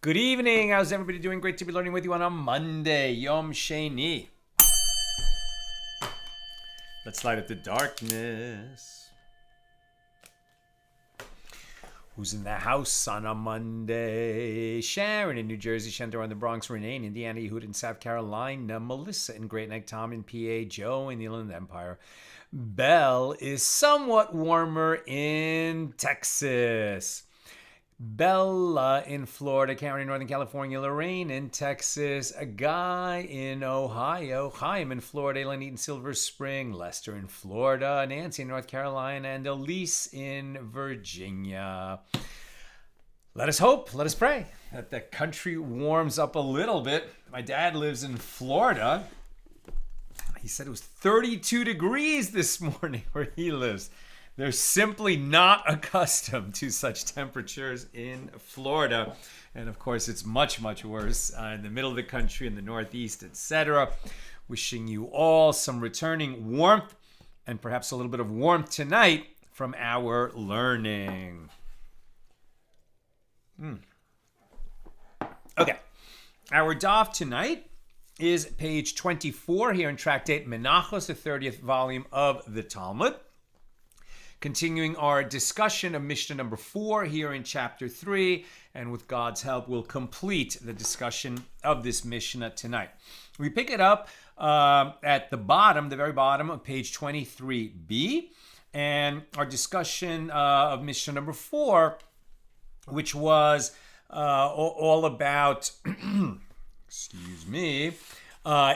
Good evening. How's everybody doing? Great to be learning with you on a Monday, Yom Sheni. Let's light up the darkness. Who's in the house on a Monday? Sharon in New Jersey, Shender in the Bronx, Renee in Indiana, Ehud in South Carolina, Melissa in Great Neck, Tom in PA, Joe in the Inland Empire. Belle is somewhat warmer in Texas. Bella in Florida, Karen in Northern California, Lorraine in Texas, a guy in Ohio, Chaim in Florida, Lenny in Silver Spring, Lester in Florida, Nancy in North Carolina, and Elise in Virginia. Let us hope, let us pray that the country warms up a little bit. My dad lives in Florida. He said it was 32 degrees this morning where he lives. They're simply not accustomed to such temperatures in Florida. And of course, it's much, much worse in the middle of the country, in the Northeast, etc. Wishing you all some returning warmth and perhaps a little bit of warmth tonight from our learning. Okay, our daf tonight is page 24 here in Tractate Menachot, the 30th volume of the Talmud. Continuing our discussion of Mishnah number 4 here in chapter 3, and with God's help, we'll complete the discussion of this Mishnah tonight. We pick it up at the bottom, the very bottom of page 23b, and our discussion of Mishnah number 4, which was all about, excuse me,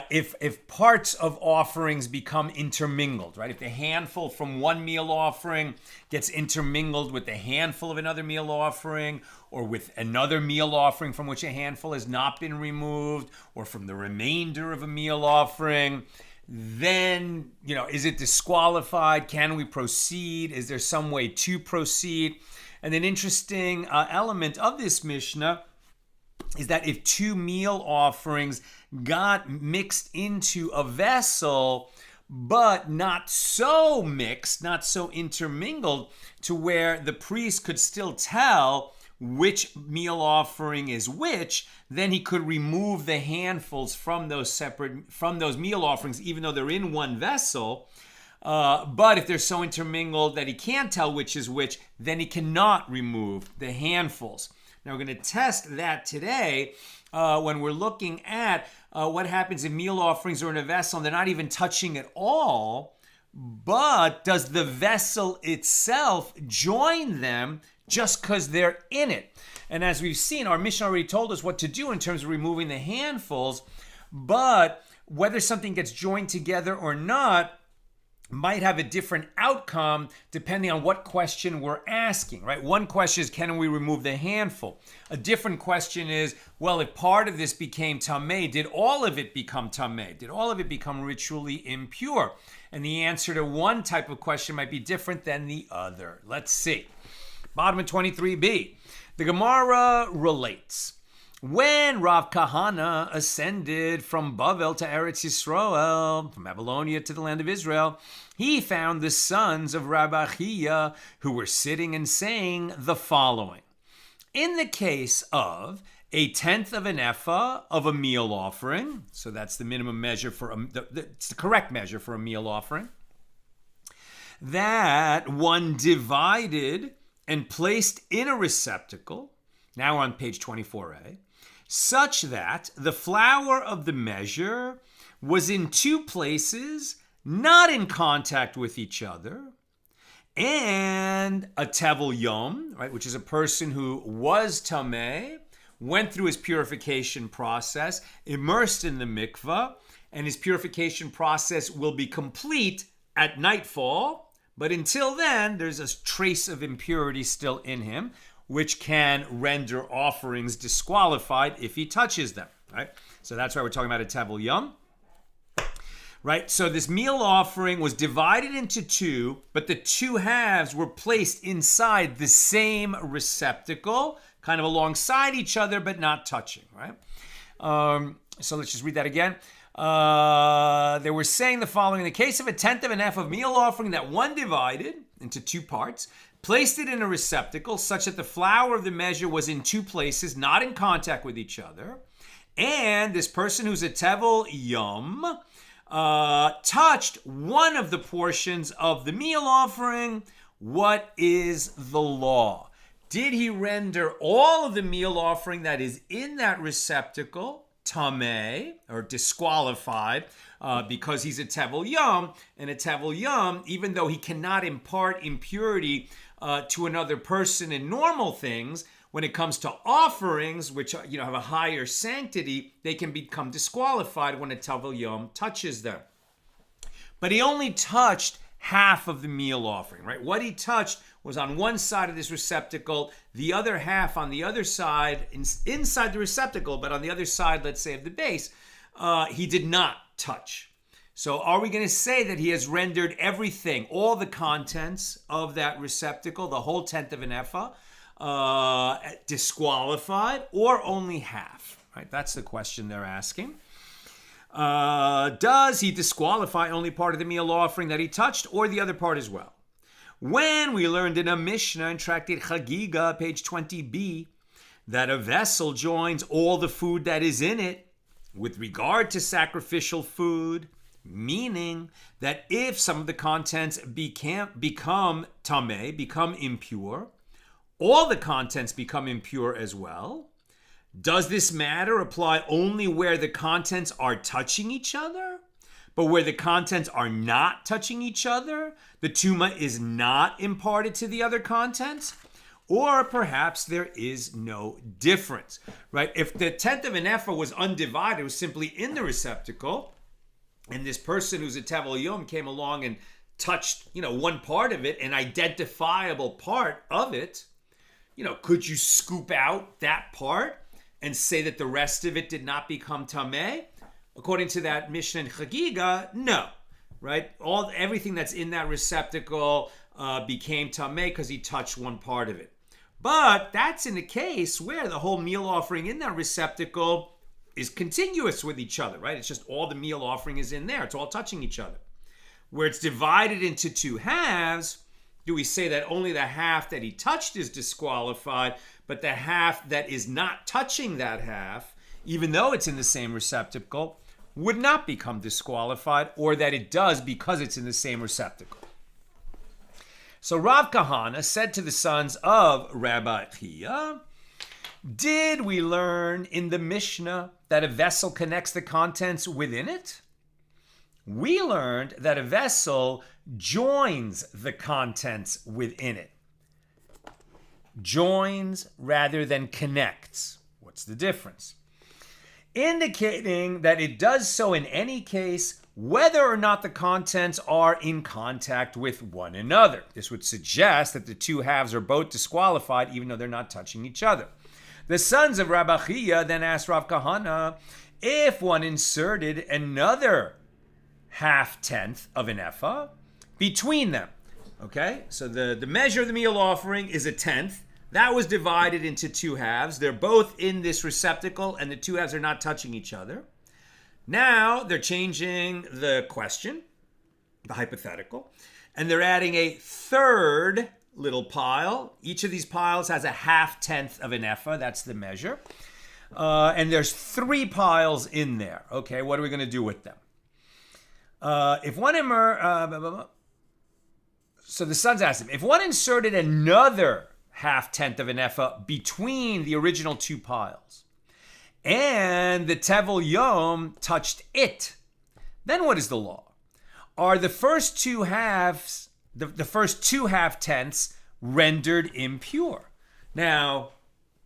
if parts of offerings become intermingled, right? If the handful from one meal offering gets intermingled with the handful of another meal offering, or with another meal offering from which a handful has not been removed, or from the remainder of a meal offering, then, is it disqualified? Can we proceed? Is there some way to proceed? And an interesting element of this Mishnah is that if two meal offerings got mixed into a vessel, but not so mixed, not so intermingled, to where the priest could still tell which meal offering is which, then he could remove the handfuls from those meal offerings, even though they're in one vessel. But if they're so intermingled that he can't tell which is which, then he cannot remove the handfuls. Now, we're going to test that today when we're looking at what happens if meal offerings are in a vessel and they're not even touching at all, but does the vessel itself join them just because they're in it? And as we've seen, our Mishnah already told us what to do in terms of removing the handfuls, but whether something gets joined together or not might have a different outcome depending on what question we're asking, right? One question is, can we remove the handful? A different question is, well, if part of this became tameh, did all of it become tameh? Did all of it become ritually impure? And the answer to one type of question might be different than the other. Let's see. Bottom of 23b. The Gemara relates, when Rav Kahana ascended from Bavel to Eretz Yisrael, from Babylonia to the land of Israel, he found the sons of Rabbi Chiya who were sitting and saying the following. In the case of a tenth of an ephah of a meal offering. So that's the minimum measure for it's the correct measure for a meal offering. That one divided and placed in a receptacle. Now we're on page 24a. Such that the flour of the measure was in two places, not in contact with each other, and a tevel yom, right, which is a person who was tameh, went through his purification process, immersed in the mikvah, and his purification process will be complete at nightfall. But until then, there's a trace of impurity still in him, which can render offerings disqualified if he touches them, right? So that's why we're talking about a tevel yom. Right, so this meal offering was divided into two, but the two halves were placed inside the same receptacle, kind of alongside each other, but not touching, right? So let's just read that again. They were saying the following: in the case of a tenth of an ephah of meal offering that one divided into two parts, placed it in a receptacle such that the flour of the measure was in two places, not in contact with each other, and this person who's a tevel yom touched one of the portions of the meal offering, what is the law? Did he render all of the meal offering that is in that receptacle tameh, or disqualified, because he's a tevel yom? And a tevel yom, even though he cannot impart impurity to another person in normal things, when it comes to offerings, which have a higher sanctity, they can become disqualified when a tevel yom touches them. But he only touched half of the meal offering, right? What he touched was on one side of this receptacle, the other half on the other side, inside the receptacle, but on the other side, let's say, of the base, he did not touch. So are we going to say that he has rendered everything, all the contents of that receptacle, the whole tenth of an ephah, disqualified, or only half? Right? That's the question they're asking. Does he disqualify only part of the meal offering that he touched, or the other part as well? When we learned in a Mishna in Tractate Chagiga, page 20b, that a vessel joins all the food that is in it with regard to sacrificial food, meaning that if some of the contents become tameh, become impure, all the contents become impure as well. Does this matter apply only where the contents are touching each other? But where the contents are not touching each other, the tuma is not imparted to the other contents? Or perhaps there is no difference, right? If the tenth of an ephah was undivided, it was simply in the receptacle, and this person who's a tevel yom came along and touched, one part of it, an identifiable part of it, could you scoop out that part and say that the rest of it did not become tameh? According to that Mishna in Chagiga, no, right? Everything that's in that receptacle became tameh because he touched one part of it. But that's in a case where the whole meal offering in that receptacle is continuous with each other, right? It's just all the meal offering is in there. It's all touching each other. Where it's divided into two halves, do we say that only the half that he touched is disqualified, but the half that is not touching that half, even though it's in the same receptacle, would not become disqualified, or that it does because it's in the same receptacle? So Rav Kahana said to the sons of Rabbi Chia, did we learn in the Mishnah that a vessel connects the contents within it? We learned that a vessel joins the contents within it. Joins rather than connects. What's the difference? Indicating that it does so in any case, whether or not the contents are in contact with one another. This would suggest that the two halves are both disqualified, even though they're not touching each other. The sons of Rabbi Chia then asked Rav Kahana, if one inserted another half-tenth of an ephah between them. Okay, so the measure of the meal offering is a tenth. That was divided into two halves. They're both in this receptacle, and the two halves are not touching each other. Now they're changing the question, the hypothetical, and they're adding a third little pile. Each of these piles has a half-tenth of an ephah. That's the measure. and there's 3 piles in there. Okay, what are we going to do with them? If one so the sons asked him, if one inserted another 0.5 of an epha between the original 2 piles, and the tevel yom touched it, then what is the law? Are the first 2 halves, the first 2 0.5 rendered impure? Now,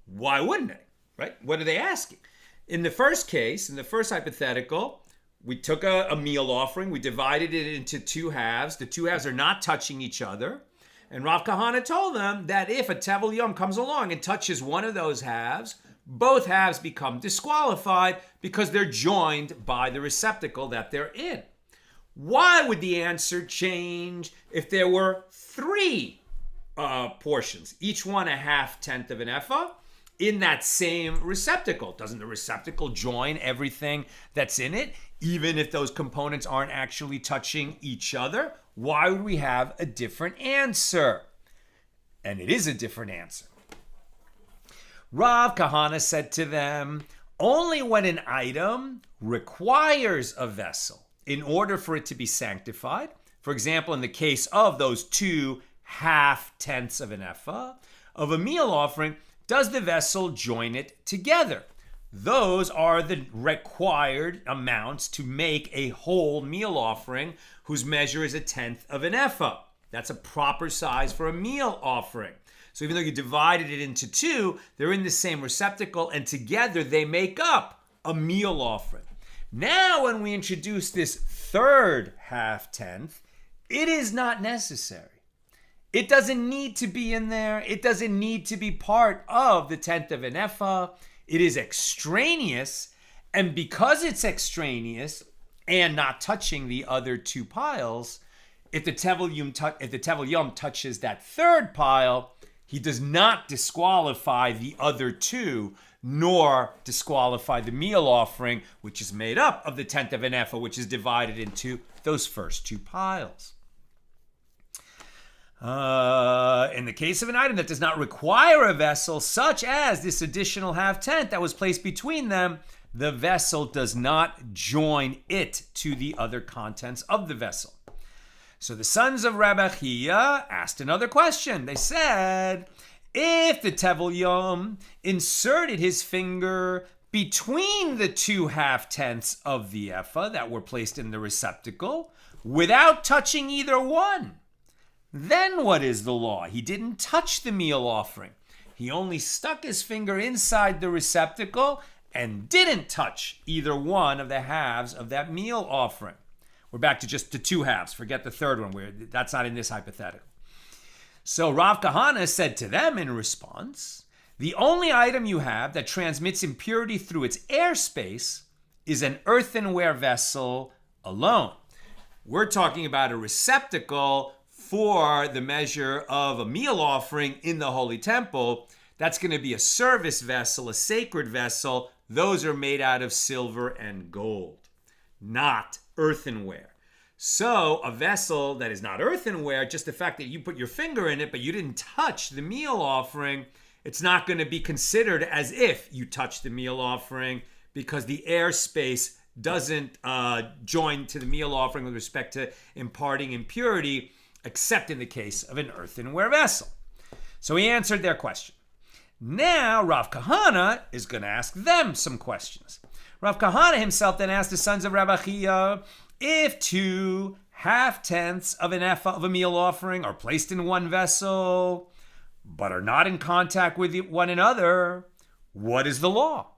why wouldn't they? Right? What are they asking? In the first case, in the first hypothetical, we took a meal offering, we divided it into 2 halves. The 2 halves are not touching each other. And Rav Kahana told them that if a tevel yom comes along and touches one of those halves, both halves become disqualified because they're joined by the receptacle that they're in. Why would the answer change if there were 3 portions, each one a 0.5 of an epha, in that same receptacle? Doesn't the receptacle join everything that's in it, even if those components aren't actually touching each other? Why would we have a different answer? And it is a different answer. Rav Kahana said to them, only when an item requires a vessel in order for it to be sanctified, for example, in the case of those 2 0.5 of an epha of a meal offering, does the vessel join it together. Those are the required amounts to make a whole meal offering whose measure is 1/10 of an epha. That's a proper size for a meal offering. So even though you divided it into 2, they're in the same receptacle, and together they make up a meal offering. Now when we introduce this third 0.5, it is not necessary. It doesn't need to be in there. It doesn't need to be part of the 1/10 of an epha. It is extraneous, and because it's extraneous and not touching the other 2 piles, if the tevel yom touches that 3rd pile, he does not disqualify the other 2, nor disqualify the meal offering, which is made up of the 1/10 of an epha, which is divided into those first 2 piles. In the case of an item that does not require a vessel, such as this additional 0.5 that was placed between them, the vessel does not join it to the other contents of the vessel. So the sons of Rabbi Chia asked another question. They said, if the tevel yom inserted his finger between the 2 0.5 of the epha that were placed in the receptacle without touching either one, then what is the law? He didn't touch the meal offering. He only stuck his finger inside the receptacle and didn't touch either one of the halves of that meal offering. We're back to just the 2 halves. Forget the 3rd one. That's not in this hypothetical. So Rav Kahana said to them in response, the only item you have that transmits impurity through its airspace is an earthenware vessel alone. We're talking about a receptacle for the measure of a meal offering in the Holy Temple. That's going to be a service vessel, a sacred vessel. Those are made out of silver and gold, not earthenware. So a vessel that is not earthenware, just the fact that you put your finger in it, but you didn't touch the meal offering, it's not going to be considered as if you touched the meal offering, because the airspace doesn't join to the meal offering with respect to imparting impurity, except in the case of an earthenware vessel. So he answered their question. Now Rav Kahana is going to ask them some questions. Rav Kahana himself then asked the sons of Rabbi Chia, if 2 0.5 of an epha of a meal offering are placed in one vessel, but are not in contact with one another, what is the law?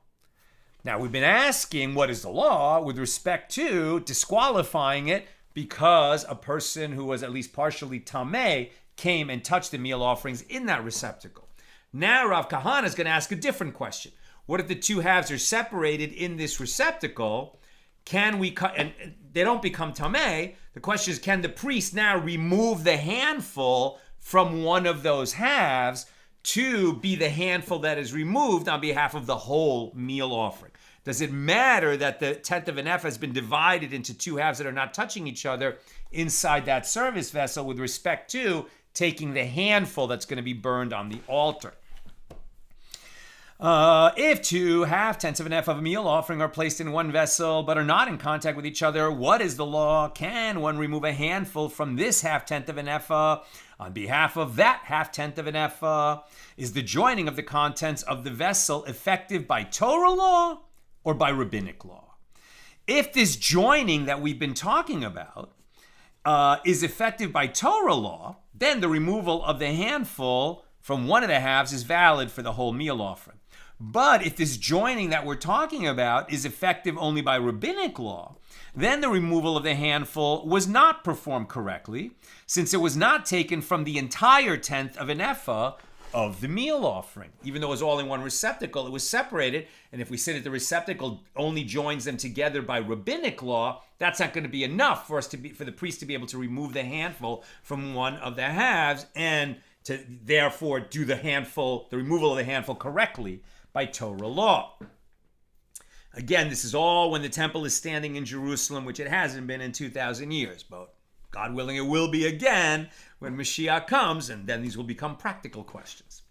Now we've been asking what is the law with respect to disqualifying it because a person who was at least partially tameh came and touched the meal offerings in that receptacle. Now Rav Kahana is going to ask a different question. What if the 2 halves are separated in this receptacle? Can we cut, and they don't become tameh? The question is, can the priest now remove the handful from one of those halves to be the handful that is removed on behalf of the whole meal offering? Does it matter that the 1/10 of an epha has been divided into 2 halves that are not touching each other inside that service vessel with respect to taking the handful that's going to be burned on the altar? If 2/2 of an ephah of a meal offering are placed in one vessel but are not in contact with each other, what is the law? Can one remove a handful from this 1/2 of an ephah on behalf of that 1/2 of an ephah? Is the joining of the contents of the vessel effective by Torah law or by rabbinic law? If this joining that we've been talking about is effective by Torah law, then the removal of the handful from one of the halves is valid for the whole meal offering. But if this joining that we're talking about is effective only by rabbinic law, then the removal of the handful was not performed correctly, since it was not taken from the entire 1/10 of an ephah of the meal offering. Even though it was all in one receptacle, it was separated. And if we say that the receptacle only joins them together by rabbinic law, that's not going to be enough for the priest to be able to remove the handful from one of the halves and to therefore do the removal of the handful correctly by Torah law. Again, this is all when the temple is standing in Jerusalem, which it hasn't been in 2,000 years, but God willing, it will be again when Mashiach comes, and then these will become practical questions.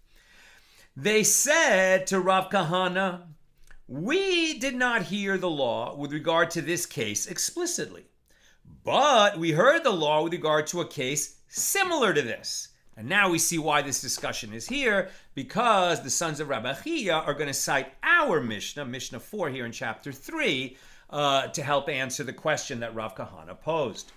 They said to Rav Kahana, we did not hear the law with regard to this case explicitly, but we heard the law with regard to a case similar to this. And now we see why this discussion is here, because the sons of Rabbi Chia are going to cite our Mishnah, Mishnah 4 here in chapter 3, to help answer the question that Rav Kahana posed.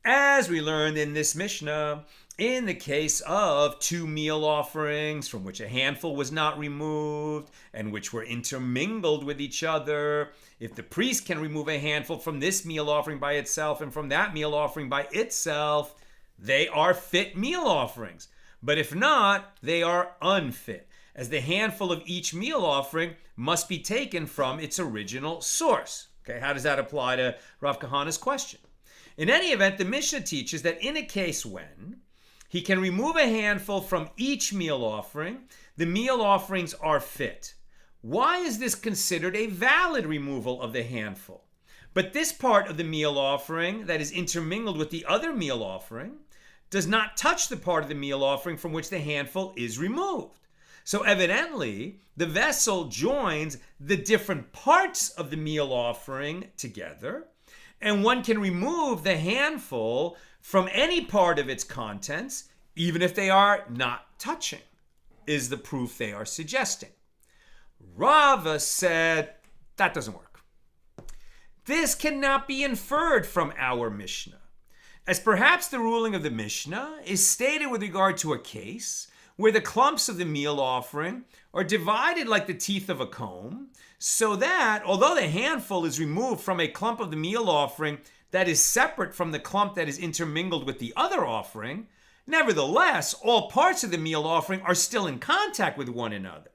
As we learned in this Mishnah, in the case of 2 meal offerings from which a handful was not removed and which were intermingled with each other, if the priest can remove a handful from this meal offering by itself and from that meal offering by itself, they are fit meal offerings. But if not, they are unfit, as the handful of each meal offering must be taken from its original source. Okay, how does that apply to Rav Kahana's question? In any event, the Mishnah teaches that in a case when he can remove a handful from each meal offering, the meal offerings are fit. Why is this considered a valid removal of the handful? But this part of the meal offering that is intermingled with the other meal offering does not touch the part of the meal offering from which the handful is removed. So evidently, the vessel joins the different parts of the meal offering together, and one can remove the handful from any part of its contents, even if they are not touching, is the proof they are suggesting. Rava said, that doesn't work. This cannot be inferred from our Mishnah, as perhaps the ruling of the Mishnah is stated with regard to a case where the clumps of the meal offering are divided like the teeth of a comb, so that although the handful is removed from a clump of the meal offering that is separate from the clump that is intermingled with the other offering, nevertheless, all parts of the meal offering are still in contact with one another.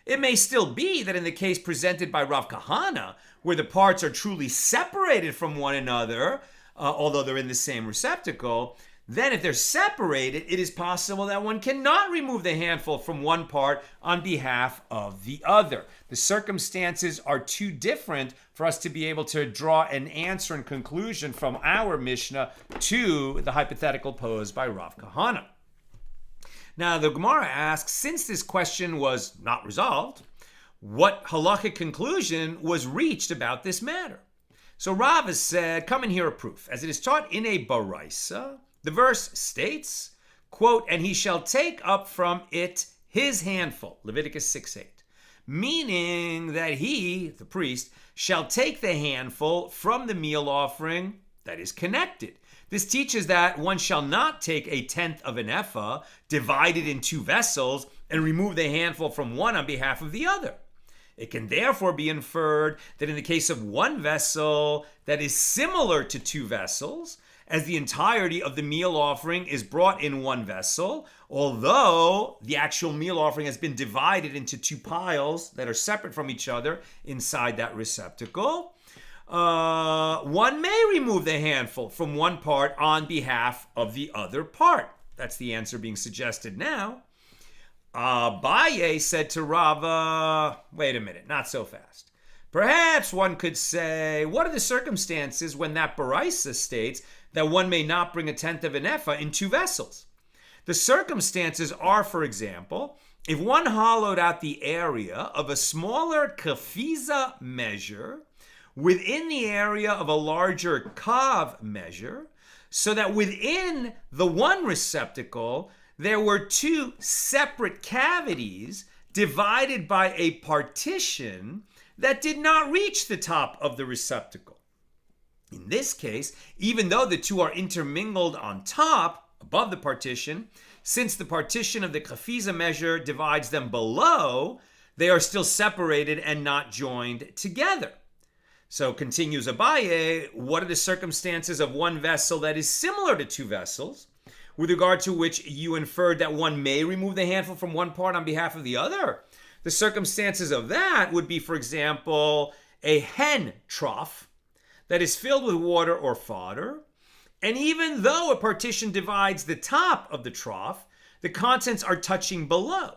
It may still be that in the case presented by Rav Kahana, where the parts are truly separated from one another, although they're in the same receptacle, then if they're separated, it is possible that one cannot remove the handful from one part on behalf of the other. The circumstances are too different for us to be able to draw an answer and conclusion from our Mishnah to the hypothetical posed by Rav Kahana. Now, the Gemara asks, since this question was not resolved, what halachic conclusion was reached about this matter? So Rav has said, come and hear a proof. As it is taught in a baraisa, the verse states, quote, and he shall take up from it his handful, Leviticus 6:8, meaning that he, the priest, shall take the handful from the meal offering that is connected. This teaches that one shall not take a 1/10 of an ephah divided in 2 vessels and remove the handful from one on behalf of the other. It can therefore be inferred that in the case of one vessel that is similar to 2 vessels, as the entirety of the meal offering is brought in one vessel, although the actual meal offering has been divided into 2 piles that are separate from each other inside that receptacle, one may remove the handful from one part on behalf of the other part. That's the answer being suggested now. Abaye said to Rava, wait a minute, not so fast. Perhaps one could say, what are the circumstances when that baraisa states that one may not bring a 1/10 of an ephah in 2 vessels? The circumstances are, for example, if one hollowed out the area of a smaller kefiza measure within the area of a larger kav measure, so that within the one receptacle, there were two separate cavities divided by a partition that did not reach the top of the receptacle. In this case, even though the two are intermingled on top, above the partition, since the partition of the kefiza measure divides them below, they are still separated and not joined together. So continues Abaye, what are the circumstances of one vessel that is similar to two vessels, with regard to which you inferred that one may remove the handful from one part on behalf of the other? The circumstances of that would be, for example, a hen trough that is filled with water or fodder, and even though a partition divides the top of the trough, the contents are touching below.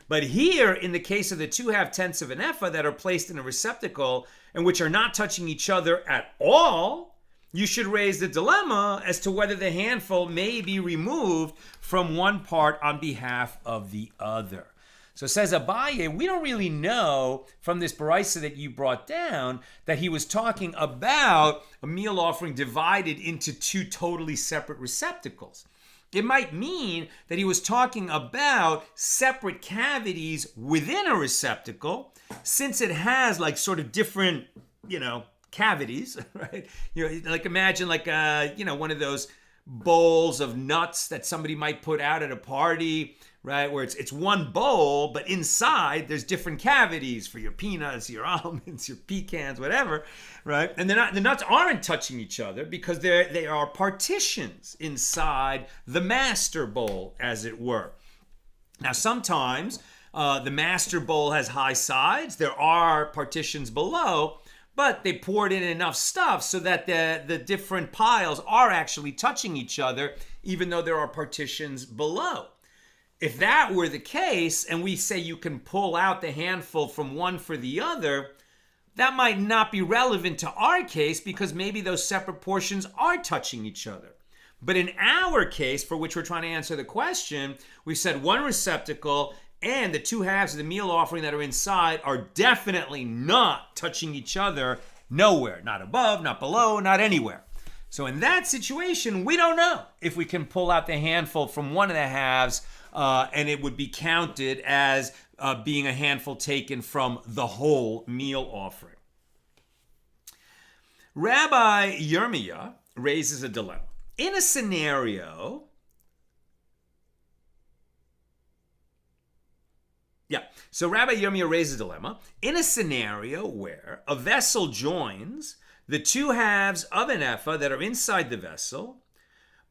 But here, in the case of the 2/2 of an epha that are placed in a receptacle and which are not touching each other at all, you should raise the dilemma as to whether the handful may be removed from one part on behalf of the other. So says Abaye, we don't really know from this baraisa that you brought down that he was talking about a meal offering divided into two totally separate receptacles. It might mean that he was talking about separate cavities within a receptacle, since it has like sort of different, cavities, right? Like imagine like one of those bowls of nuts that somebody might put out at a party, right? Where it's one bowl, but inside there's different cavities for your peanuts, your almonds, your pecans, whatever, right? And the nuts aren't touching each other because they are partitions inside the master bowl, as it were. Now, sometimes the master bowl has high sides. There are partitions below, but they poured in enough stuff so that the different piles are actually touching each other, even though there are partitions below. If that were the case, and we say you can pull out the handful from one for the other, that might not be relevant to our case because maybe those separate portions are touching each other. But in our case, for which we're trying to answer the question, we said one receptacle and the 2/2 of the meal offering that are inside are definitely not touching each other nowhere. Not above, not below, not anywhere. So in that situation, we don't know if we can pull out the handful from one of the halves and it would be counted as being a handful taken from the whole meal offering. Rabbi Yirmiyah raises a dilemma. In a scenario, so Rabbi Yirmiyah raises a dilemma. In a scenario where a vessel joins the 2/2 of an epha that are inside the vessel,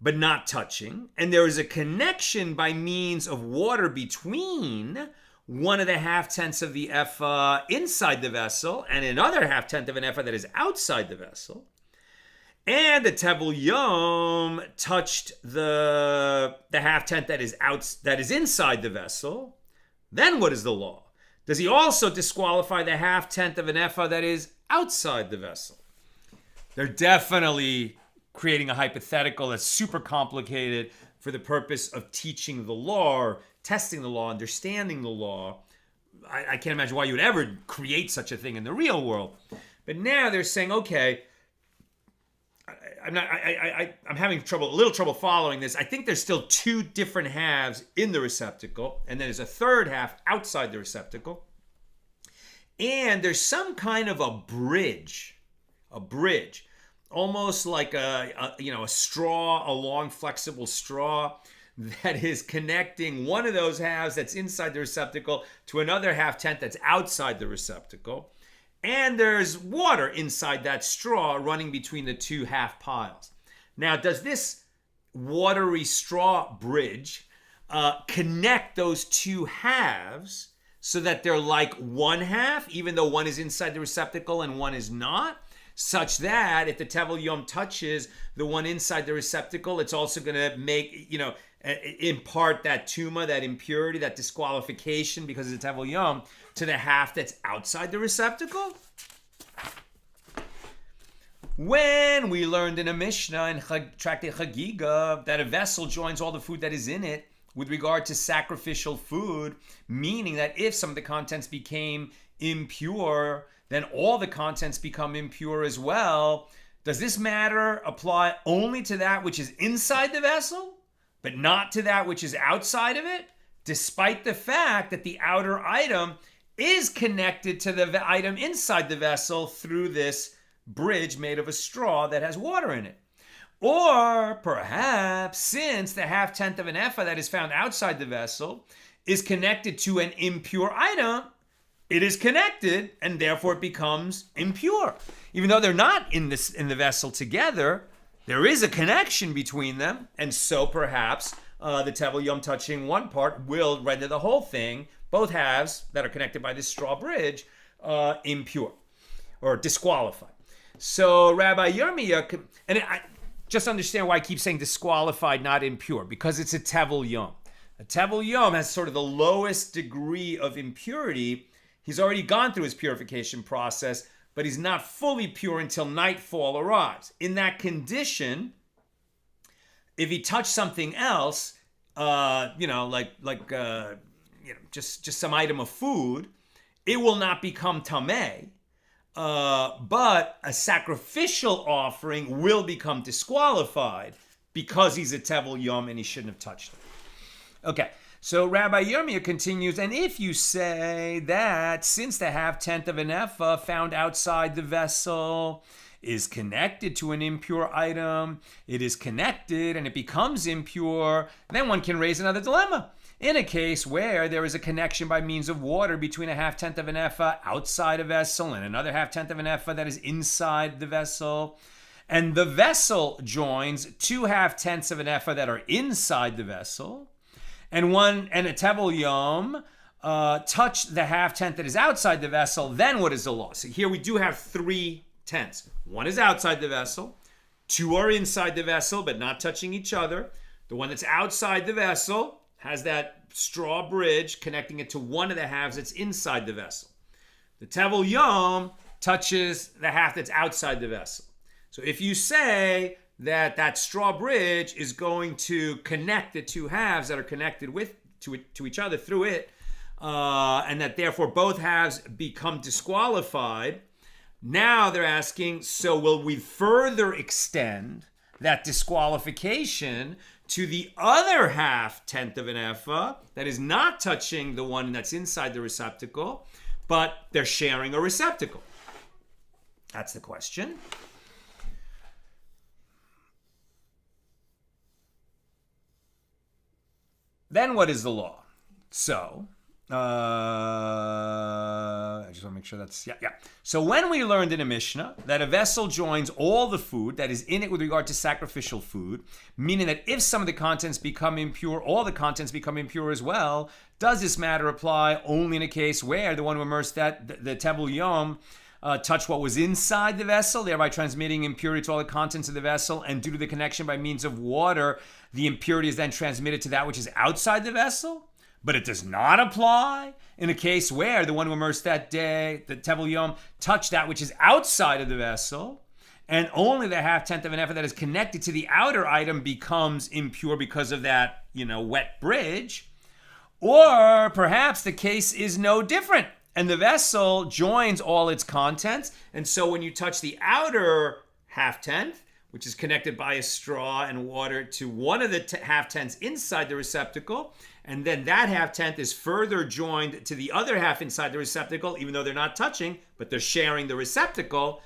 but not touching, and there is a connection by means of water between one of the 0.5 of the epha inside the vessel and another 0.5 of an epha that is outside the vessel, and the tevel yom touched the 0.5 that is inside the vessel, then what is the law? Does he also disqualify the 0.5 of an epha that is outside the vessel? They're definitely creating a hypothetical that's super complicated for the purpose of teaching the law, or testing the law, understanding the law. I can't imagine why you would ever create such a thing in the real world. But now they're saying, okay, I'm having a little trouble following this. I think there's still two different halves in the receptacle, and then there's a third half outside the receptacle. And there's some kind of a bridge, almost like a straw, a long flexible straw that is connecting one of those halves that's inside the receptacle to another 0.5 that's outside the receptacle. And there's water inside that straw running between the two half piles. Now, does this watery straw bridge connect those two halves so that they're like one half, even though one is inside the receptacle and one is not? Such that if the tevel yom touches the one inside the receptacle, it's also going to make, impart that tuma, that impurity, that disqualification because of the tevel yom to the half that's outside the receptacle? When we learned in a Mishna in Tractate Chagiga that a vessel joins all the food that is in it with regard to sacrificial food, meaning that if some of the contents became impure, then all the contents become impure as well. Does this matter apply only to that which is inside the vessel, but not to that which is outside of it, despite the fact that the outer item is connected to the item inside the vessel through this bridge made of a straw that has water in it? Or perhaps, since the half-tenth of an epha that is found outside the vessel is connected to an impure item, it is connected and therefore it becomes impure. Even though they're not in the vessel together, there is a connection between them, and so perhaps the tevel yom touching one part will render the whole thing, both halves that are connected by this straw bridge, impure or disqualified. So Rabbi Yirmiyah, and I just understand why I keep saying disqualified, not impure, because it's a tevel yom. A tevel yom has sort of the lowest degree of impurity. He's already gone through his purification process, but he's not fully pure until nightfall arrives. In that condition, if he touched something else, just some item of food, it will not become tameh. But a sacrificial offering will become disqualified because he's a tevel yom and he shouldn't have touched it. Okay, so Rabbi Yirmiyah continues, and if you say that since the half-tenth of an epha found outside the vessel is connected to an impure item, it is connected and it becomes impure, then one can raise another dilemma. In a case where there is a connection by means of water between a half-tenth of an epha outside a vessel and another half-tenth of an epha that is inside the vessel, and the vessel joins two half-tenths of an epha that are inside the vessel, and a tevel yom touch the half-tenth that is outside the vessel, then what is the law? So here we do have 3/10. One is outside the vessel, two are inside the vessel but not touching each other. The one that's outside the vessel has that straw bridge connecting it to one of the halves that's inside the vessel. The tevel yom touches the half that's outside the vessel. So if you say that straw bridge is going to connect the two halves that are connected to each other through it, and that therefore both halves become disqualified, now they're asking, so will we further extend that disqualification to the other half-tenth of an epha that is not touching the one that's inside the receptacle, but they're sharing a receptacle? That's the question. Then what is the law? So, I just want to make sure that's, yeah. So when we learned in a Mishna that a vessel joins all the food that is in it with regard to sacrificial food, meaning that if some of the contents become impure, all the contents become impure as well, does this matter apply only in a case where the one who immersed that, the tevel yom, touched what was inside the vessel, thereby transmitting impurity to all the contents of the vessel, and due to the connection by means of water, the impurity is then transmitted to that which is outside the vessel? But it does not apply in a case where the one who immersed that day, the tevel yom, touched that which is outside of the vessel, and only the half-tenth of an epha that is connected to the outer item becomes impure because of that, wet bridge. Or perhaps the case is no different, and the vessel joins all its contents, and so when you touch the outer half-tenth, which is connected by a straw and water to one of the half-tenths inside the receptacle, and then that half-tenth is further joined to the other half inside the receptacle, even though they're not touching, but they're sharing the receptacle,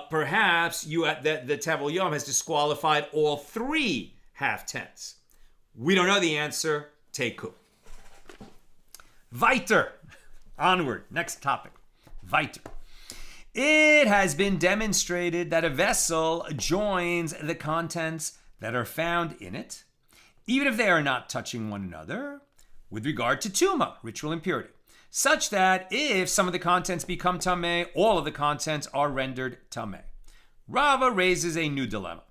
perhaps the tevel yom has disqualified all three half-tenths. We don't know the answer. Teku. Weiter. Onward. Next topic. Weiter. It has been demonstrated that a vessel joins the contents that are found in it, even if they are not touching one another, with regard to tuma, ritual impurity, such that if some of the contents become tameh, all of the contents are rendered tameh. Rava raises a new dilemma.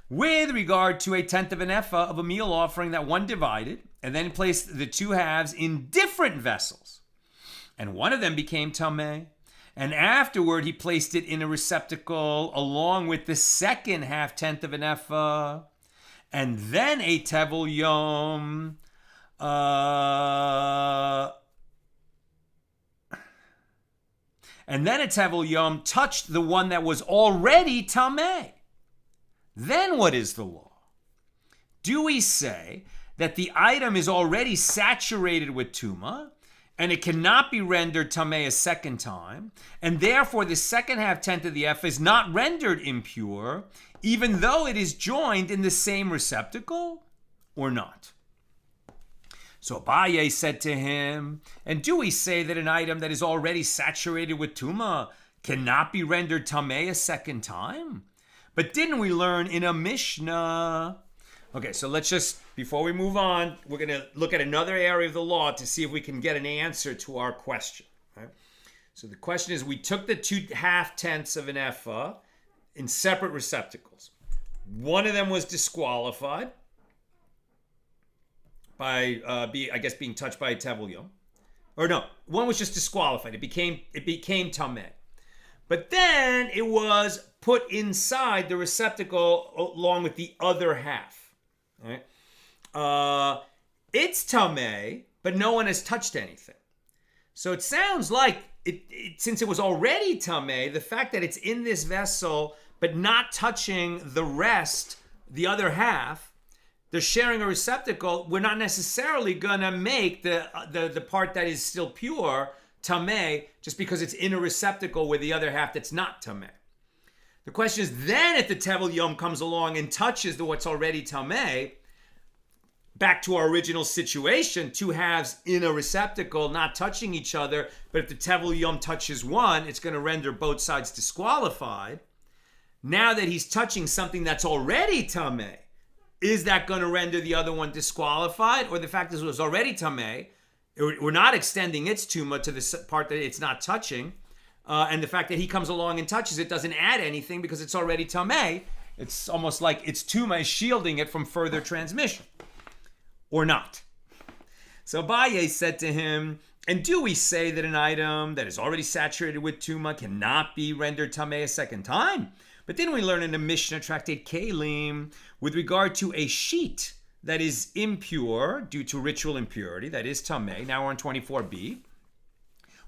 With regard to a tenth of an epha of a meal offering that one divided, and then placed the two halves in different vessels, and one of them became tameh, and afterward he placed it in a receptacle along with the second half-tenth of an epha, and then a tevel yom And then a tevel yom touched the one that was already tameh. Then what is the law? Do we say that the item is already saturated with tuma, and it cannot be rendered tameh a second time, and therefore the second half tenth of the epha is not rendered impure, even though it is joined in the same receptacle, or not? So Abaye said to him, and do we say that an item that is already saturated with tuma cannot be rendered tameh a second time? But didn't we learn in a Mishna? Okay, so let's just, before we move on, we're going to look at another area of the law to see if we can get an answer to our question. Right? So the question is, we took the 2/2 tenths of an epha in separate receptacles. One of them was disqualified by, being touched by a tevel yom. Or no, one was just disqualified. It became tameh. But then it was put inside the receptacle along with the other half. Right? It's tameh, but no one has touched anything. So it sounds like, since it was already tameh, the fact that it's in this vessel but not touching the rest, the other half, they're sharing a receptacle, we're not necessarily going to make the part that is still pure tameh just because it's in a receptacle with the other half that's not tameh. The question is, then if the tevel yom comes along and touches what's already tameh, back to our original situation, 2 halves in a receptacle not touching each other, but if the tevel yom touches one, it's going to render both sides disqualified. Now that he's touching something that's already tameh, is that going to render the other one disqualified? Or the fact that it was already tameh, we're not extending its tuma to the part that it's not touching, and the fact that he comes along and touches it doesn't add anything because it's already tameh. It's almost like its tuma is shielding it from further transmission. Or not. So Abaye said to him, and do we say that an item that is already saturated with tuma cannot be rendered tameh a second time? But didn't we learn in the Mishna tractate Kelim with regard to a sheet that is impure due to ritual impurity, that is tameh? Now we're on 24b.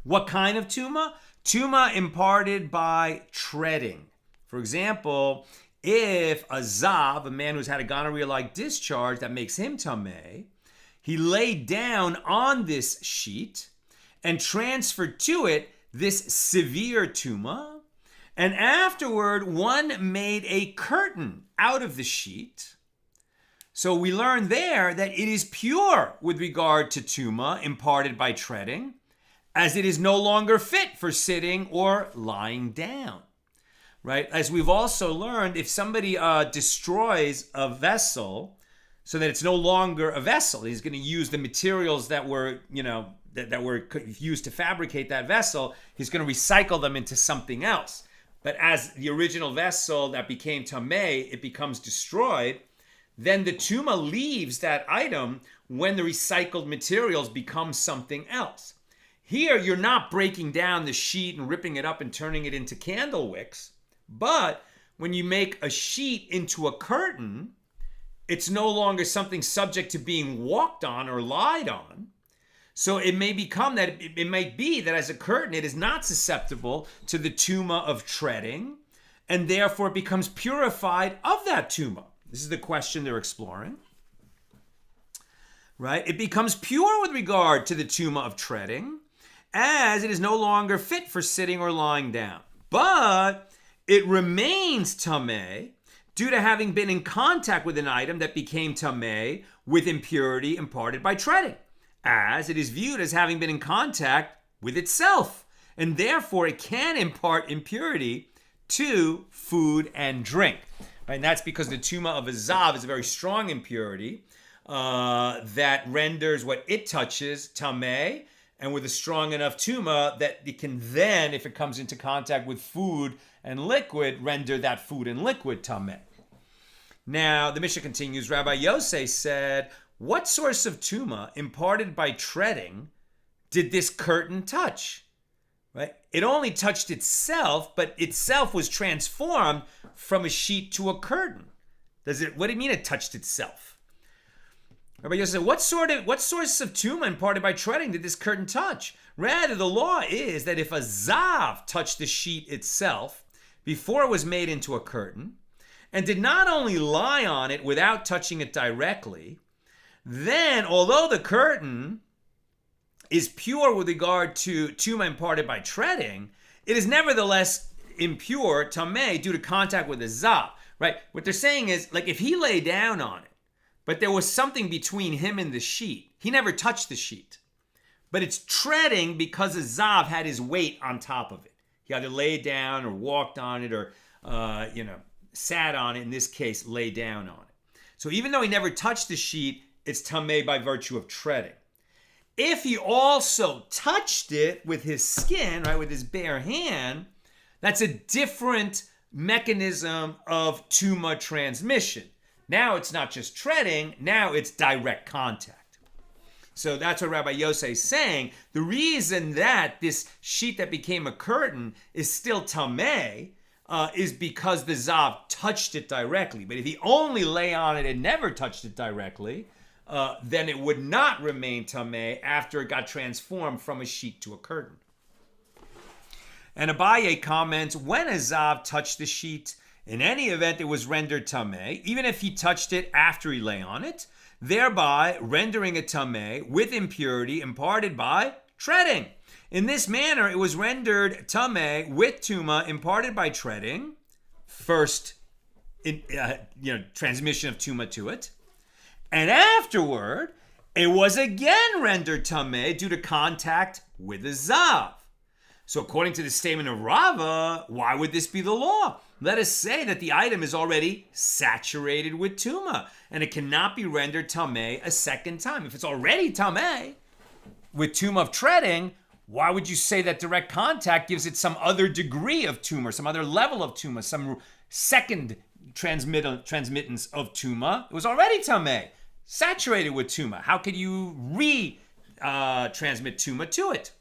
What kind of tuma? Tuma imparted by treading. For example, if a zav, a man who's had a gonorrhea-like discharge that makes him tameh, he laid down on this sheet and transferred to it this severe tuma, and afterward one made a curtain out of the sheet. So we learn there that it is pure with regard to tuma imparted by treading, as it is no longer fit for sitting or lying down. Right? As we've also learned, if somebody destroys a vessel so that it's no longer a vessel, he's going to use the materials that were, that were used to fabricate that vessel, he's going to recycle them into something else. But as the original vessel that became tameh, it becomes destroyed, then the tuma leaves that item when the recycled materials become something else. Here, you're not breaking down the sheet and ripping it up and turning it into candle wicks. But when you make a sheet into a curtain, it's no longer something subject to being walked on or lied on. So it may become that, it might be that as a curtain, it is not susceptible to the tuma of treading, and therefore it becomes purified of that tuma. This is the question they're exploring. Right? It becomes pure with regard to the tuma of treading, as it is no longer fit for sitting or lying down. But it remains tameh due to having been in contact with an item that became tameh with impurity imparted by treading, as it is viewed as having been in contact with itself, and therefore it can impart impurity to food and drink. Right? And that's because the tuma of a zav is a very strong impurity that renders what it touches tameh, and with a strong enough tuma that it can then, if it comes into contact with food and liquid, render that food and liquid tameh. Now, the Mishnah continues, Rabbi Yosef said, what source of tuma imparted by treading did this curtain touch? Right? It only touched itself, but itself was transformed from a sheet to a curtain. What do you mean it touched itself? Rabbi Yosef said, what source of tuma imparted by treading did this curtain touch? Rather, the law is that if a zav touched the sheet itself before it was made into a curtain, and did not only lie on it without touching it directly, then although the curtain is pure with regard to tuma imparted by treading, it is nevertheless impure, tameh, due to contact with the zav. Right? What they're saying is, like, if he lay down on it, but there was something between him and the sheet, he never touched the sheet. But it's treading because the zav had his weight on top of it. He either laid down or walked on it or, sat on it. In this case, lay down on it. So even though he never touched the sheet, it's tameh by virtue of treading. If he also touched it with his skin, right, with his bare hand, that's a different mechanism of tuma transmission. Now it's not just treading, now it's direct contact. So that's what Rabbi Yosef is saying. The reason that this sheet that became a curtain is still tameh is because the zav touched it directly. But if he only lay on it and never touched it directly, then it would not remain tameh after it got transformed from a sheet to a curtain. And Abaye comments, when a zav touched the sheet, in any event it was rendered tameh, even if he touched it after he lay on it, thereby rendering it tameh with impurity imparted by treading. In this manner, it was rendered tameh with tuma imparted by treading, first transmission of tuma to it, and afterward, it was again rendered tameh due to contact with the zav. So according to the statement of Rava, why would this be the law? Let us say that the item is already saturated with tuma, and it cannot be rendered tameh a second time. If it's already tameh with tuma of treading, why would you say that direct contact gives it some other degree of tuma, some other level of tuma, some second transmittance of tuma? It was already tameh, saturated with tuma. How could you transmit tuma to it?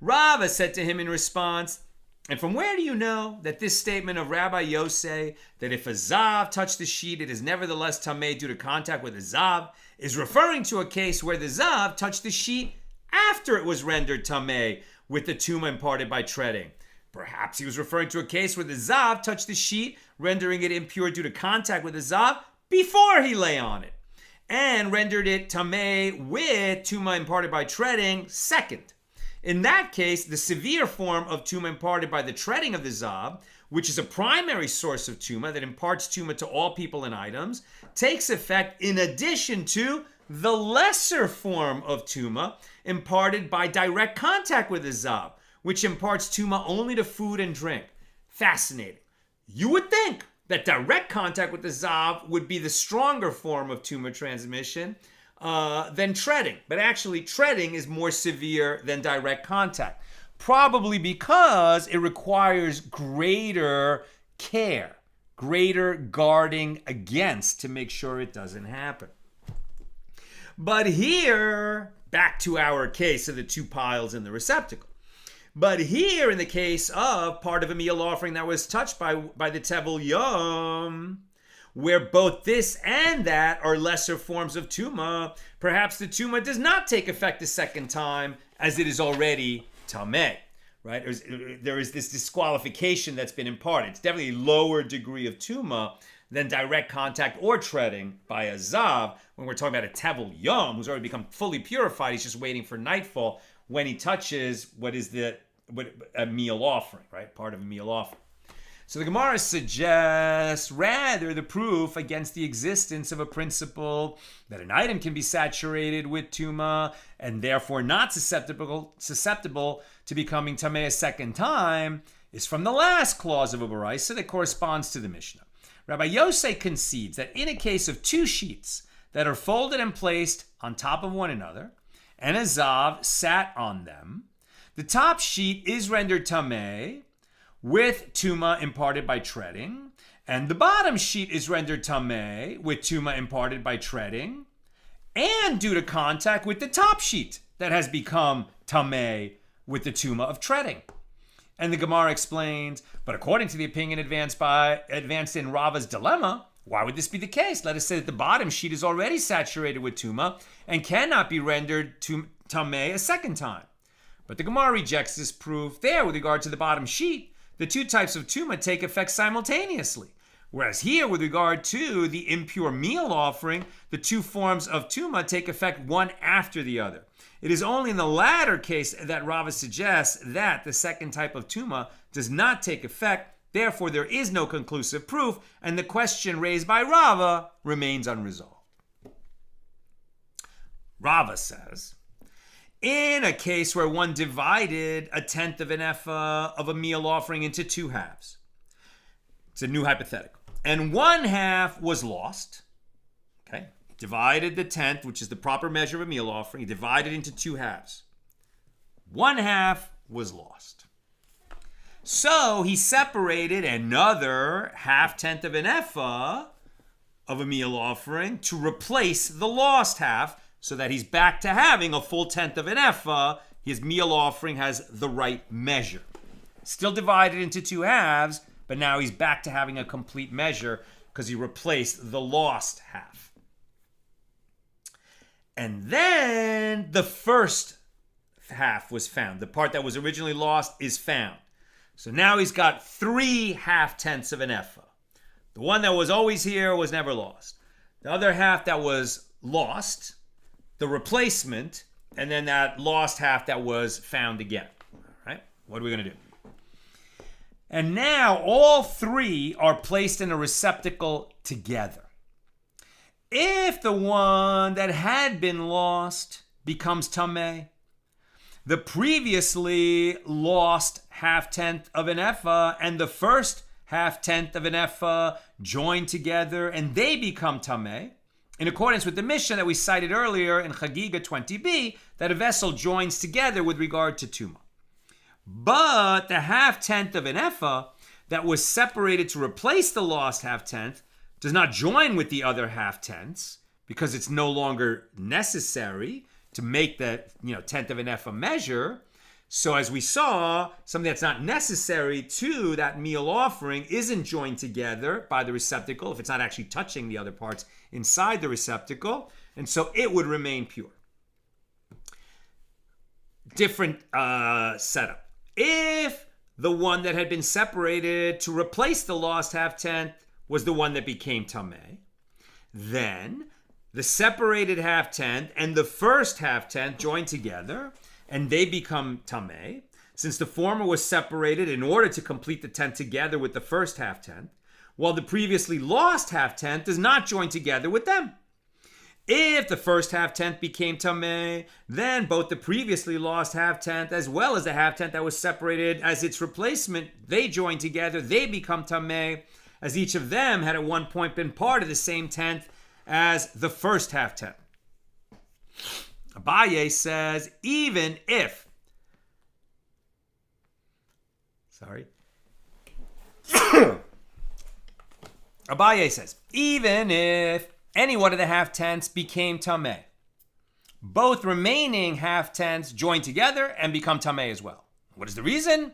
Rava said to him in response, and from where do you know that this statement of Rabbi Yosef, that if a zav touched the sheet, it is nevertheless tameh due to contact with a zav, is referring to a case where the zav touched the sheet after it was rendered tameh with the tuma imparted by treading? Perhaps he was referring to a case where the zav touched the sheet, rendering it impure due to contact with the zav before he lay on it, and rendered it tameh with tuma imparted by treading second. In that case, the severe form of tuma imparted by the treading of the zav, which is a primary source of tuma that imparts tuma to all people and items, takes effect in addition to the lesser form of tuma imparted by direct contact with the zav, which imparts tuma only to food and drink. Fascinating. You would think that direct contact with the zav would be the stronger form of tuma transmission than treading. But actually, treading is more severe than direct contact. Probably because it requires greater care, greater guarding against to make sure it doesn't happen. But here, back to our case of the two piles in the receptacle. But here, in the case of part of a meal offering that was touched by the tevel yom, where both this and that are lesser forms of tuma, perhaps the tuma does not take effect the second time as it is already tameh, right? There is this disqualification that's been imparted. It's definitely a lower degree of tuma than direct contact or treading by a zav. When we're talking about a tevel yom, who's already become fully purified, he's just waiting for nightfall when he touches a meal offering, right? Part of a meal offering. So the Gemara suggests rather the proof against the existence of a principle that an item can be saturated with tuma and therefore not susceptible to becoming tameh a second time is from the last clause of a baraisa that corresponds to the Mishnah. Rabbi Yosef concedes that in a case of two sheets that are folded and placed on top of one another, and a zav sat on them, the top sheet is rendered tameh with tuma imparted by treading, and the bottom sheet is rendered tameh with tuma imparted by treading, and due to contact with the top sheet that has become tameh with the tuma of treading. And the Gemara explains, but according to the opinion advanced in Rava's dilemma, Why would this be the case? Let us say that the bottom sheet is already saturated with tuma and cannot be rendered tameh a second time. But the Gemara rejects this proof. There, with regard to the bottom sheet, the two types of tuma take effect simultaneously. Whereas here, with regard to the impure meal offering, the two forms of tuma take effect one after the other. It is only in the latter case that Rava suggests that the second type of tuma does not take effect. Therefore, there is no conclusive proof, and the question raised by Rava remains unresolved. Rava says, in a case where one divided a tenth of an epha of a meal offering into two halves, it's a new hypothetical, and one half was lost, okay? Divided the tenth, which is the proper measure of a meal offering, divided into two halves. One half was lost. So he separated another half-tenth of an epha of a meal offering to replace the lost half, so that he's back to having a full tenth of an epha. His meal offering has the right measure. Still divided into two halves, but now he's back to having a complete measure because he replaced the lost half. And then the first half was found. The part that was originally lost is found. So now he's got 3 half-tenths of an epha. The one that was always here was never lost. The other half that was lost, the replacement, and then that lost half that was found again. All right? What are we going to do? And now all 3 are placed in a receptacle together. If the one that had been lost becomes tameh, the previously lost half-tenth of an epha and the first half-tenth of an epha join together and they become tameh, in accordance with the Mishna that we cited earlier in Chagiga 20b, that a vessel joins together with regard to tuma. But the half-tenth of an epha that was separated to replace the lost half-tenth does not join with the other half-tenths because it's no longer necessary to make the tenth of an epha measure. So as we saw, something that's not necessary to that meal offering isn't joined together by the receptacle if it's not actually touching the other parts inside the receptacle, and so it would remain pure. Different setup. If the one that had been separated to replace the lost half-tenth was the one that became tameh, then the separated half-tenth and the first half-tenth join together and they become tameh, since the former was separated in order to complete the tenth together with the first half-tenth, while the previously lost half-tenth does not join together with them. If the first half-tenth became tameh, then both the previously lost half-tenth as well as the half-tenth that was separated as its replacement, they join together, they become tameh, as each of them had at one point been part of the same tenth as the first half-tenth. Abaye says, even if, Abaye says, even if any one of the half-tenths became tameh, both remaining half-tenths join together and become tameh as well. What is the reason?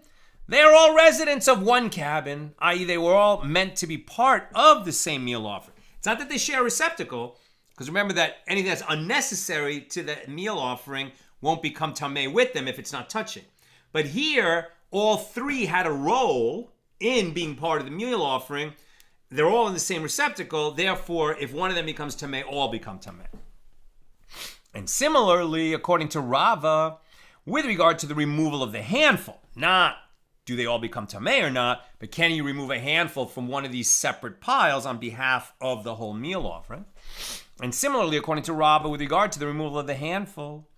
They are all residents of one cabin, i.e. they were all meant to be part of the same meal offering. It's not that they share a receptacle, because remember that anything that's unnecessary to the meal offering won't become tameh with them if it's not touching. But here, all 3 had a role in being part of the meal offering. They're all in the same receptacle. Therefore, if one of them becomes tameh, all become tameh. And similarly, according to Rava, with regard to the removal of the handful, not do they all become tameh or not, but can you remove a handful from one of these separate piles on behalf of the whole meal offering? And similarly, according to Rava, with regard to the removal of the handful,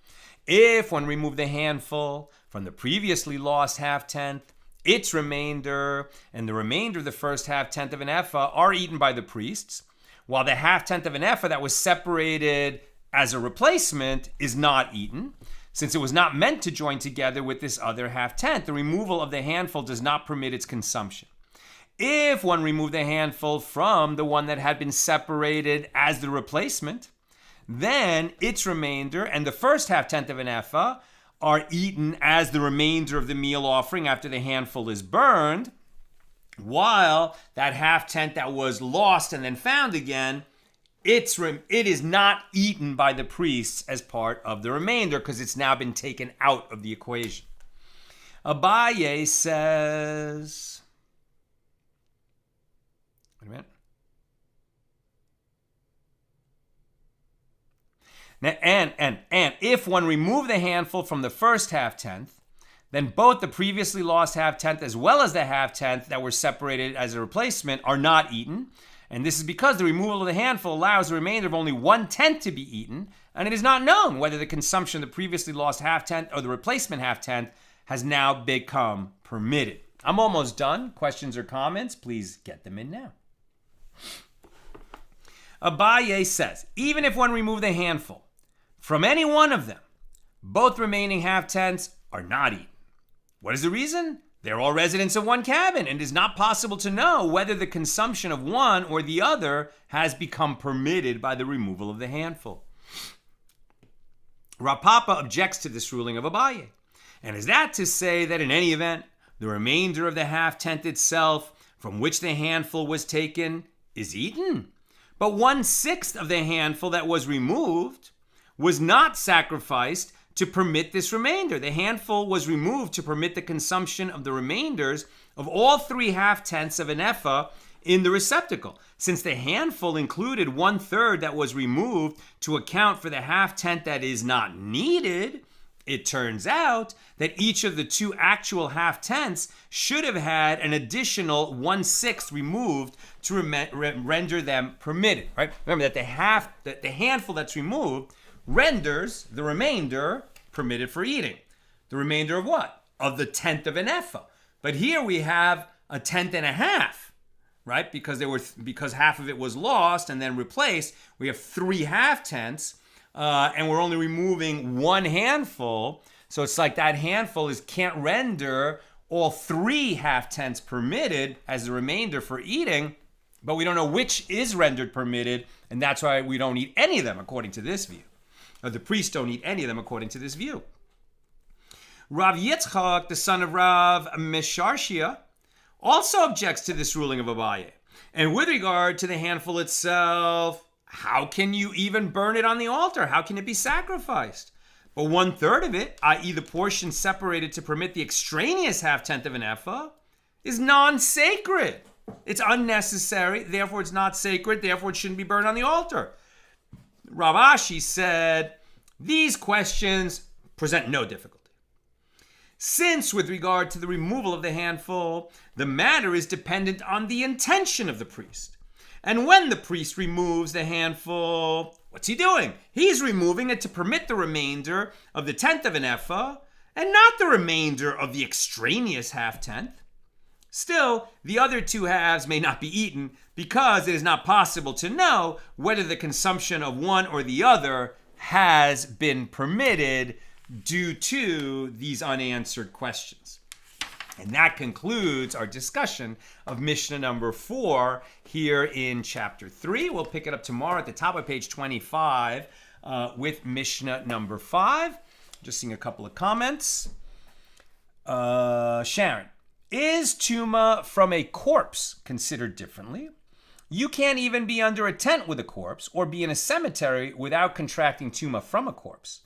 if one removed the handful from the previously lost half-tenth, its remainder and the remainder of the first half-tenth of an epha are eaten by the priests, while the half-tenth of an epha that was separated as a replacement is not eaten. Since it was not meant to join together with this other half-tenth, the removal of the handful does not permit its consumption. If one removed the handful from the one that had been separated as the replacement, then its remainder and the first half-tenth of an epha are eaten as the remainder of the meal offering after the handful is burned. while that half-tenth that was lost and then found again, it is not eaten by the priests as part of the remainder because it's now been taken out of the equation. Abaye says, wait a minute. Now, and if one remove the handful from the first half-tenth, then both the previously lost half-tenth as well as the half-tenth that were separated as a replacement are not eaten. And this is because the removal of the handful allows the remainder of only 1/10 to be eaten, and it is not known whether the consumption of the previously lost half-tenth or the replacement half-tenth has now become permitted. I'm almost done. Questions or comments? Please get them in now. Abaye says, even if one remove the handful from any one of them, both remaining half-tenths are not eaten. What is the reason? They're all residents of one cabin, and it is not possible to know whether the consumption of one or the other has become permitted by the removal of the handful. Rav Papa objects to this ruling of Abaye. And is that to say that in any event, the remainder of the half-tenth itself, from which the handful was taken, is eaten? But 1/6 of the handful that was removed was not sacrificed to permit this remainder. The handful was removed to permit the consumption of the remainders of all 3 half-tenths of an epha in the receptacle. Since the handful included 1/3 that was removed to account for the half-tenth that is not needed, it turns out that each of the 2 actual half-tenths should have had an additional 1/6 removed to render them permitted. Right? Remember that the handful that's removed renders the remainder permitted for eating. The remainder of what? Of the 1/10 of an epha. But here we have a 1/10 and a half, right? Because half of it was lost and then replaced. We have 3 half-tenths, and we're only removing 1 handful. So it's like that handful can't render all 3 half-tenths permitted as the remainder for eating, but we don't know which is rendered permitted, and that's why we don't eat any of them according to this view. Or the priests don't eat any of them according to this view. Rav Yitzchak, the son of Rav Mesharshia, also objects to this ruling of Abaye. And with regard to the handful itself, how can you even burn it on the altar? How can it be sacrificed? But 1/3 of it, i.e. the portion separated to permit the extraneous half-tenth of an epha, is non-sacred. It's unnecessary, therefore it's not sacred, therefore it shouldn't be burned on the altar. Rav Ashi said, these questions present no difficulty. Since with regard to the removal of the handful, the matter is dependent on the intention of the priest. And when the priest removes the handful, what's he doing? He's removing it to permit the remainder of the 1/10 of an epha, and not the remainder of the extraneous half-tenth. Still, the other 2 halves may not be eaten because it is not possible to know whether the consumption of one or the other has been permitted due to these unanswered questions. And that concludes our discussion of Mishnah number 4 here in chapter 3. We'll pick it up tomorrow at the top of page 25 with Mishnah number 5. Just seeing a couple of comments. Sharon. Is tuma from a corpse considered differently? You can't even be under a tent with a corpse or be in a cemetery without contracting tuma from a corpse.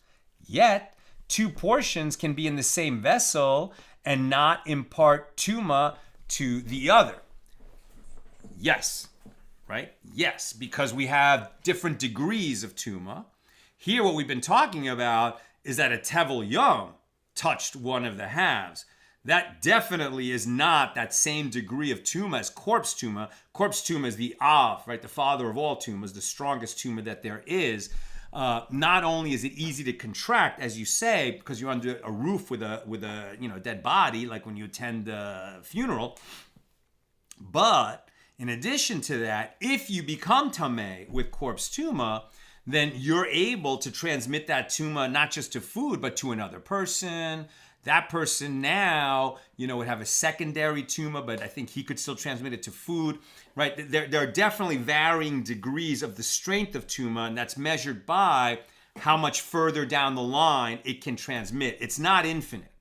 Yet, 2 portions can be in the same vessel and not impart tuma to the other. Yes, right? Yes, because we have different degrees of tuma. Here, what we've been talking about is that a tevel young touched one of the halves. That definitely is not that same degree of tuma as corpse tuma. Corpse tuma is the av, right? The father of all tumas, the strongest tuma that there is. Not only is it easy to contract, as you say, because you're under a roof with a dead body, like when you attend a funeral, but in addition to that, if you become tameh with corpse tuma, then you're able to transmit that tuma not just to food, but to another person. That person now, would have a secondary tuma, but I think he could still transmit it to food, right? There are definitely varying degrees of the strength of tuma, and that's measured by how much further down the line it can transmit. It's not infinite,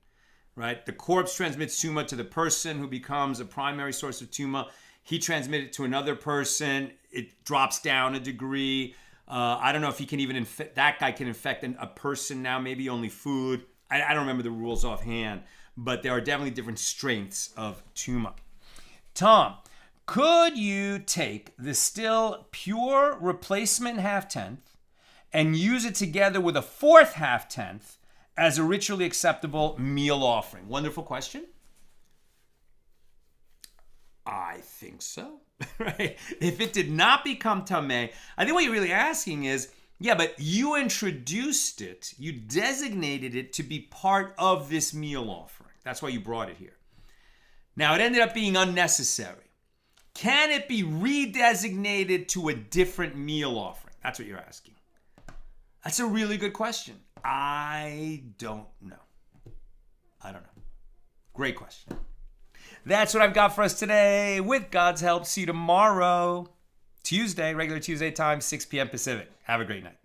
right? The corpse transmits tuma to the person who becomes a primary source of tuma. He transmits it to another person. It drops down a degree. I don't know if he can even infect, that guy can infect a person now, maybe only food. I don't remember the rules offhand, but there are definitely different strengths of tuma. Tom, could you take the still pure replacement half-tenth and use it together with a fourth half-tenth as a ritually acceptable meal offering? Wonderful question. I think so. Right? If it did not become tameh, I think what you're really asking is, yeah, but you introduced it, you designated it to be part of this meal offering. That's why you brought it here. Now, it ended up being unnecessary. Can it be redesignated to a different meal offering? That's what you're asking. That's a really good question. I don't know. Great question. That's what I've got for us today. With God's help, see you tomorrow, Tuesday, regular Tuesday time, 6 p.m. Pacific. Have a great night.